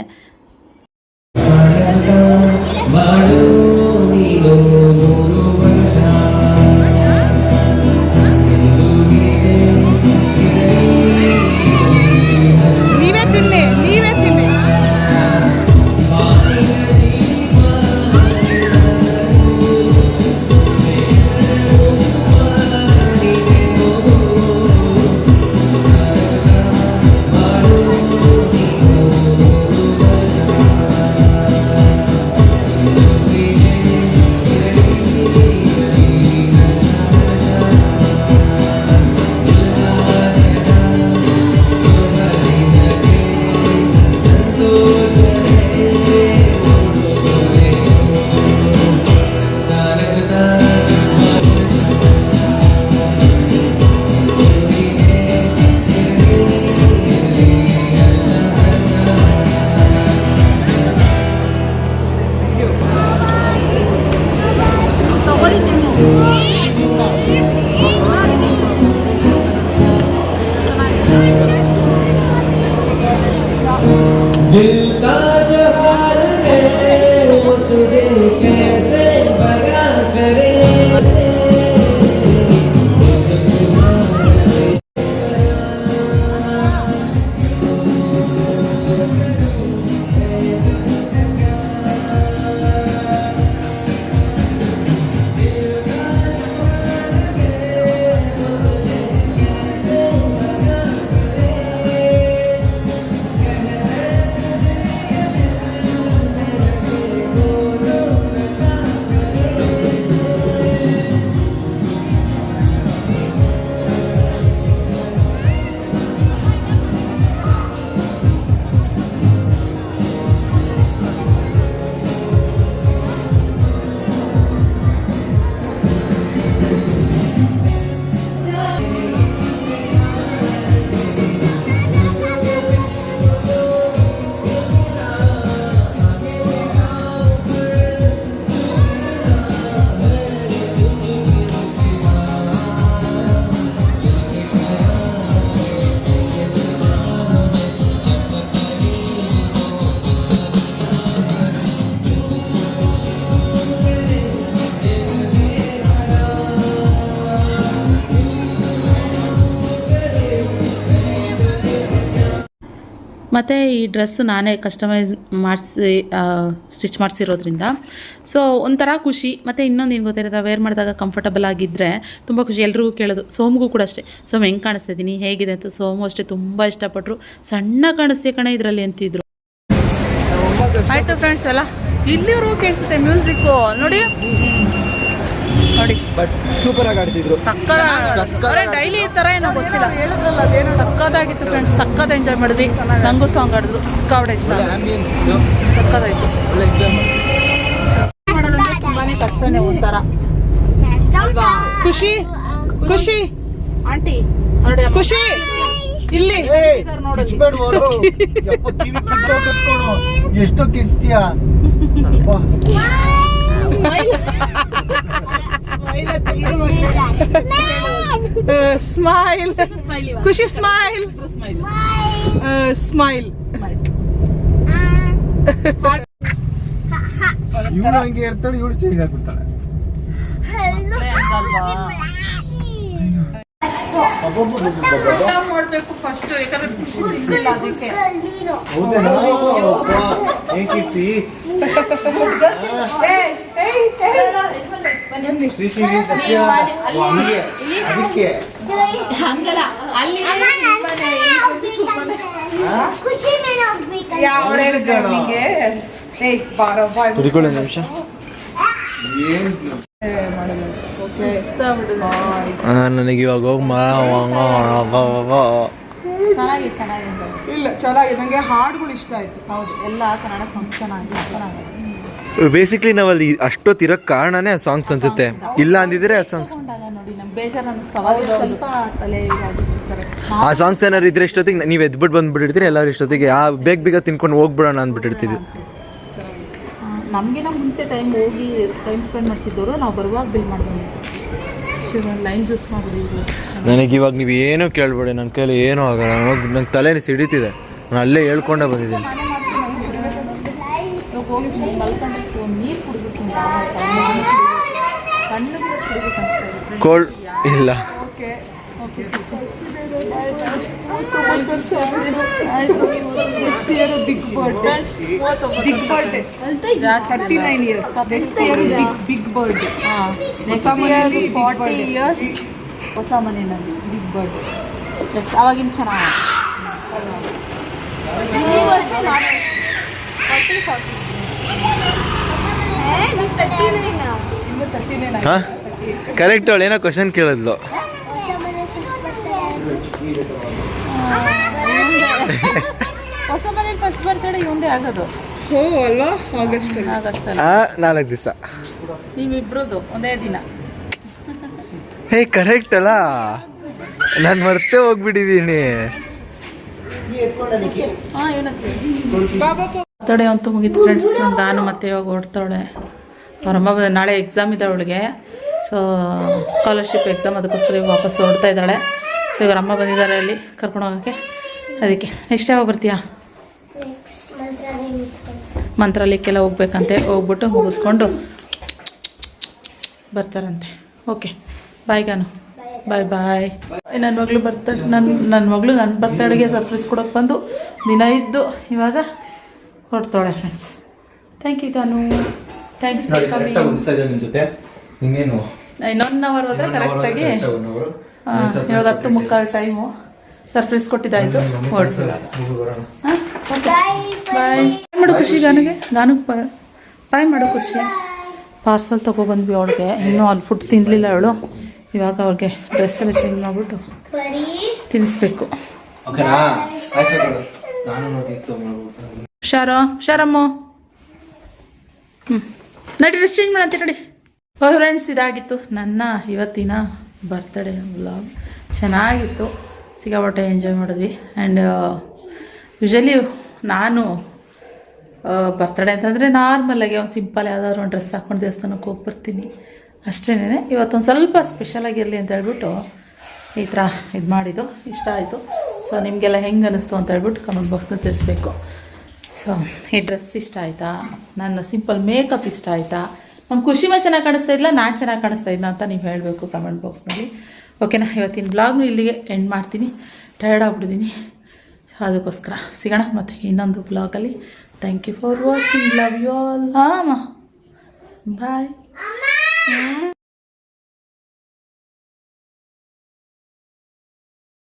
ಮತ್ತು ಈ ಡ್ರೆಸ್ಸು ನಾನೇ ಕಸ್ಟಮೈಸ್ ಮಾಡಿಸಿ ಸ್ಟಿಚ್ ಮಾಡಿಸಿರೋದ್ರಿಂದ ಸೊ ಒಂಥರ ಖುಷಿ. ಮತ್ತು ಇನ್ನೊಂದು ಏನು ಗೊತ್ತಿರುತ್ತೆ, ವೇರ್ ಮಾಡಿದಾಗ ಕಂಫರ್ಟಬಲ್ ಆಗಿದ್ದರೆ ತುಂಬ ಖುಷಿ. ಎಲ್ರಿಗೂ ಕೇಳೋದು, ಸೋಮ್ಗೂ ಕೂಡ ಅಷ್ಟೇ, ಸೋಮ್ ಹೆಂಗೆ ಕಾಣಿಸ್ತಾ ಇದ್ದೀನಿ, ಹೇಗಿದೆ ಅಂತ. ಸೋಮು ಅಷ್ಟೇ ತುಂಬ ಇಷ್ಟಪಟ್ಟರು. ಸಣ್ಣ ಕಾಣಿಸ್ತೀಯ ಕಣ ಇದರಲ್ಲಿ ಅಂತಿದ್ರು. ಆಯಿತು ಫ್ರೆಂಡ್ಸ್, ಎಲ್ಲ ಇಲ್ಲಿವರೆಗೂ ಕೇಳಿಸುತ್ತೆ ಮ್ಯೂಸಿಕ್ಕು ನೋಡಿ ನೋಡಿ. ಬಟ್ ಸೂಪರ್ ಆಗಿ ಆಡ್ತಿದ್ರು. ಡೈಲಿ ಈ ಥರ ಏನೋ ಗೊತ್ತಿಲ್ಲ, ಸಕ್ಕದಾಗಿತ್ತು ಫ್ರೆಂಡ್ಸ್. ಸಕ್ಕದ ಎಂಜಾಯ್ ಮಾಡಿದ್ವಿ. ನನಗೂ ಸಾಂಗ್ ಆಡಿದ್ರು, ಸಿಕ್ಕಾಪಟ್ಟೆ ಇಷ್ಟ, ಸಕ್ಕದಾಯಿತು. ಮಾಡೋದಂದ್ರೆ ತುಂಬಾ ಕಷ್ಟನೇ ಒಂಥರ ಅಲ್ವಾ. ಖುಷಿ ಖುಷಿ ಆಂಟಿ ನೋಡಿ, ಖುಷಿ ಇಲ್ಲಿ ಎಷ್ಟೋ ಕಿರ್ಚ್ತೀಯ. ಸ್ಮೈಲ್ ಖುಷಿ, ಸ್ಮೈಲ್ ಸ್ಮೈಲ್. ಇವಳು ಹಂಗೆ ಇರ್ತಾಳೆ, ಇವಳು ಚೇಂಜ್ ಆಗ್ಬಿಡ್ತಾಳೆ. ನೋಡ್ಬೇಕು ಫಸ್ಟ್, ಯಾಕಂದ್ರೆ ಖುಷಿ ತಿಂದಿಲ್ಲ ಅದಕ್ಕೆ. ಹೌದೇನಾ? ಹೇಗಿರ್ತಿ ಶ್ರೀ ಶ್ರೀ ಸತ್ಯ ಅದಕ್ಕೆ ಹಂಗಲ್ಲ, ಅಲ್ಲಿ ನಿಮಿಷ ನನಗೆ ಇವಾಗ ಹೋಗಿ ಇಲ್ಲ ಚೆನ್ನಾಗಿದೆ. ನನಗೆ ಹಾಡುಗಳು ಇಷ್ಟ ಆಯ್ತು. ಹೌದು, ಎಲ್ಲ ಕನ್ನಡ ಸಾಂಗ್ ಚೆನ್ನಾಗಿದೆ. ಬೇಸಿಕ್ಲಿ ನಾವಲ್ಲಿ ಅಷ್ಟೊತ್ತಿರಕ್ ಕಾರಣನೇ ಆ ಸಾಂಗ್ಸ್ ಅನ್ಸುತ್ತೆ. ಇಲ್ಲ ಅಂದಿದ್ರೆ ಆ ಸಾಂಗ್ಸ್ ನೋಡಿ ನಮ್ಗೆ ಬೇಜಾರು ಅನ್ನಿಸ್ತಾವ, ಸ್ವಲ್ಪ ತಲೆ ಆ ಸಾಂಗ್ಸ್ ಏನಾರು ಇದ್ರೆ ಇಷ್ಟೊತ್ತಿಗೆ ನೀವು ಎದ್ಬಿಟ್ಟು ಬಂದ್ಬಿಟ್ಟಿರ್ತೀರಿ. ಎಲ್ಲರೂ ಇಷ್ಟೊತ್ತಿಗೆ ಬೇಗ ಬೇಗ ತಿನ್ಕೊಂಡು ಹೋಗ್ಬಿಡೋಣ ಅಂದ್ಬಿಟ್ಟಿರ್ತೀವಿ. ನಮಗಿನ ಮುಂಚೆ ಟೈಮ್ ಹೋಗಿ ಟೈಮ್ ಸ್ಪೆಂಡ್ ಮಾಡ್ತಿದ್ದವರು ನಾವು ಬರುವಾಗ ಬಿಲ್ ಮಾಡ್ಬೋದು. ಲೈಮ್ ಜ್ಯೂಸ್ ಮಾಡಿಬಿಡಿ. ನನಗೆ ಇವಾಗ ನೀವು ಏನೂ ಕೇಳಬೇಡಿ, ನನ್ನ ಕೈಲಿ ಏನೂ ಆಗಲ್ಲ. ನಂಗೆ ತಲೆ ಸಿಡಿತಿದೆ, ನಾನು ಅಲ್ಲೇ ಹೇಳ್ಕೊಂಡೇ ಬಂದಿದ್ದೀನಿ. ಹೋಗಿ ಮಲ್ಕೊಂಡು ನೀರು ಕುಡಿಬೇಕು, ಕೋಲ್ಡ್ ಇಲ್ಲ. Okay okay next year big birthday 39 years. Next year big birthday. Next year 40 years ಹೊಸ ಮನೆಯಲ್ಲಿ ಬಿಗ್ ಬರ್ಡೇ. ಎಸ್, ಅವಾಗಿನ ಚೆನ್ನಾಗಿ ಹಾಂ ಕರೆಕ್ಟ್. ಅವಳು ಏನೋ ಕ್ವಶನ್ ಕೇಳಿದ್ಲು. ಹೊಸ ಮನೇಲಿ ಫಸ್ಟ್ ಬರ್ತಡೇ ಇವಂದೇ ಆಗೋದು. ಹೋ ಅಲ್ವಾ? ಆಗಸ್ಟ್ 4 ದಿವಸ. ನೀವಿಬ್ರದ್ದು ಒಂದೇ ದಿನ. ಹೇ ಕರೆಕ್ಟ್ ಅಲ್ಲ, ನಾನು ಮರ್ತೇ ಹೋಗ್ಬಿಟ್ಟಿದ್ದೀನಿ. ಬರ್ತಡೇ ಅಂತೂ ಮುಗೀತು ಫ್ರೆಂಡ್ಸ್. ನಾನು ಮತ್ತೆ ಇವಾಗ ಹೊಡ್ತಾಳೆ. ಅವರಮ್ಮ ನಾಳೆ ಎಕ್ಸಾಮ್ ಇದೆ ಅವಳಿಗೆ. ಸೊ ಸ್ಕಾಲರ್ಶಿಪ್ ಎಕ್ಸಾಮ್, ಅದಕ್ಕೋಸ್ಕರ ಈಗ ವಾಪಸ್ ಹೊಡ್ತಾ ಇದ್ದಾಳೆ. ಸೊ ಇವಾಗ ಅಮ್ಮ ಬಂದಿದ್ದಾರೆ ಅಲ್ಲಿ ಕರ್ಕೊಂಡು ಹೋಗೋಕ್ಕೆ. ಅದಕ್ಕೆ ನೆಕ್ಸ್ಟ್ ಯಾವಾಗ ಬರ್ತೀಯಾ? ಮಂತ್ರಾಲಯಕ್ಕೆಲ್ಲ ಹೋಗ್ಬೇಕಂತೆ. ಹೋಗ್ಬಿಟ್ಟು ಮುಗಿಸ್ಕೊಂಡು ಬರ್ತಾರಂತೆ. ಓಕೆ ಬಾಯ್ ಗಾನು, ಬಾಯ್ ಬಾಯ್. ನನ್ನ ಮಗಳು ನನ್ನ ಬರ್ತಡೆಗೆ ಸರ್ಪ್ರೈಸ್ ಕೊಡೋಕೆ ಬಂದು ದಿನ ಇದ್ದು ಇವಾಗ ಹೊರಡ್ತಾಳೆ friends. Thank you Ganu, thanks for coming. ಇನ್ನೇನು ಇನ್ನೊಂದು ಅವರ್ ಹೋದ್ರೆ ಕರೆಕ್ಟಾಗಿ ಇವಾಗ 10:15 ಟೈಮು. ಸರ್ಪ್ರೈಸ್ ಕೊಟ್ಟಿದ್ದಾಯ್ತು, ಹೊರಡ್ತೀವಿ. ಬಾಯ್ ಮಾಡು ಖುಷಿ. ನಾನು ಬಾಯ್ ಮಾಡು ಖುಷಿ. ಪಾರ್ಸಲ್ ತೊಗೊಬಂದ್ವಿ ಅವಳಿಗೆ. ಇನ್ನೂ ಅಲ್ಲಿ ಫುಡ್ ತಿನ್ನಲಿಲ್ಲ ಅವಳು. ಇವಾಗ ಅವ್ರಿಗೆ ಡ್ರೆಸ್ ಎಲ್ಲ ಚೇಂಜ್ ಮಾಡಿಬಿಟ್ಟು ತಿನ್ನಿಸ್ಬೇಕು. ಶಾರಮ್ಮ ನಡಿ, ಡ್ರೆಸ್ ಚೇಂಜ್ ಮಾಡಂತೆ ನಡಿ. ಫ್ರೆಂಡ್ಸ್, ಇದಾಗಿತ್ತು ನನ್ನ ಇವತ್ತಿನ ಬರ್ತ್ಡೇ ವ್ಲಾಗ್. ಚೆನ್ನಾಗಿತ್ತು, ಸಿಕ್ಕಾಪಟ್ಟೆ ಎಂಜಾಯ್ ಮಾಡಿದ್ವಿ. ಆ್ಯಂಡ್ ಯೂಶಲಿ ನಾನು ಬರ್ತ್ಡೇ ಅಂತಂದರೆ ನಾರ್ಮಲಾಗಿ ಒಂದು ಸಿಂಪಲ್ ಯಾವ್ದಾದ್ರು ಒಂದು ಡ್ರೆಸ್ ಹಾಕ್ಕೊಂಡು ದೇವಸ್ಥಾನಕ್ಕೆ ಹೋಗಿ ಬರ್ತೀನಿ ಅಷ್ಟೇನೆ. ಇವತ್ತೊಂದು ಸ್ವಲ್ಪ ಸ್ಪೆಷಲಾಗಿರಲಿ ಅಂತ ಹೇಳ್ಬಿಟ್ಟು ಈ ಥರ ಇದು ಮಾಡಿದ್ದು. ಇಷ್ಟ ಆಯಿತು. ಸೊ ನಿಮಗೆಲ್ಲ ಹೆಂಗೆ ಅನ್ನಿಸ್ತು ಅಂತ ಹೇಳ್ಬಿಟ್ಟು ಕಮೆಂಟ್ ಬಾಕ್ಸ್ನ ತಿಳಿಸ್ಬೇಕು. ಸೊ ಈ ಡ್ರೆಸ್ ಇಷ್ಟ ಆಯಿತಾ, ನನ್ನ ಸಿಂಪಲ್ ಮೇಕಪ್ ಇಷ್ಟ ಆಯಿತಾ, ನಮ್ಮ ಖುಷಿಮೇ ಚೆನ್ನಾಗಿ ಕಾಣಿಸ್ತಾ ಇಲ್ಲ, ನಾನು ಚೆನ್ನಾಗಿ ಕಾಣಿಸ್ತಾ ಇದ್ನ ಅಂತ ನೀವು ಹೇಳಬೇಕು ಕಮೆಂಟ್ ಬಾಕ್ಸ್ನಲ್ಲಿ. ಓಕೆನಾ? ಇವತ್ತಿನ ಬ್ಲಾಗ್ನು ಇಲ್ಲಿಗೆ ಎಂಡ್ ಮಾಡ್ತೀನಿ. ಟಯರ್ಡ್ ಆಗ್ಬಿಟ್ಟಿದ್ದೀನಿ. ಅದಕ್ಕೋಸ್ಕರ ಸಿಗೋಣ ಮತ್ತು ಇನ್ನೊಂದು ಬ್ಲಾಗಲ್ಲಿ. Thank you for watching. Love you all. ಹಾಂ ಬಾಯ್.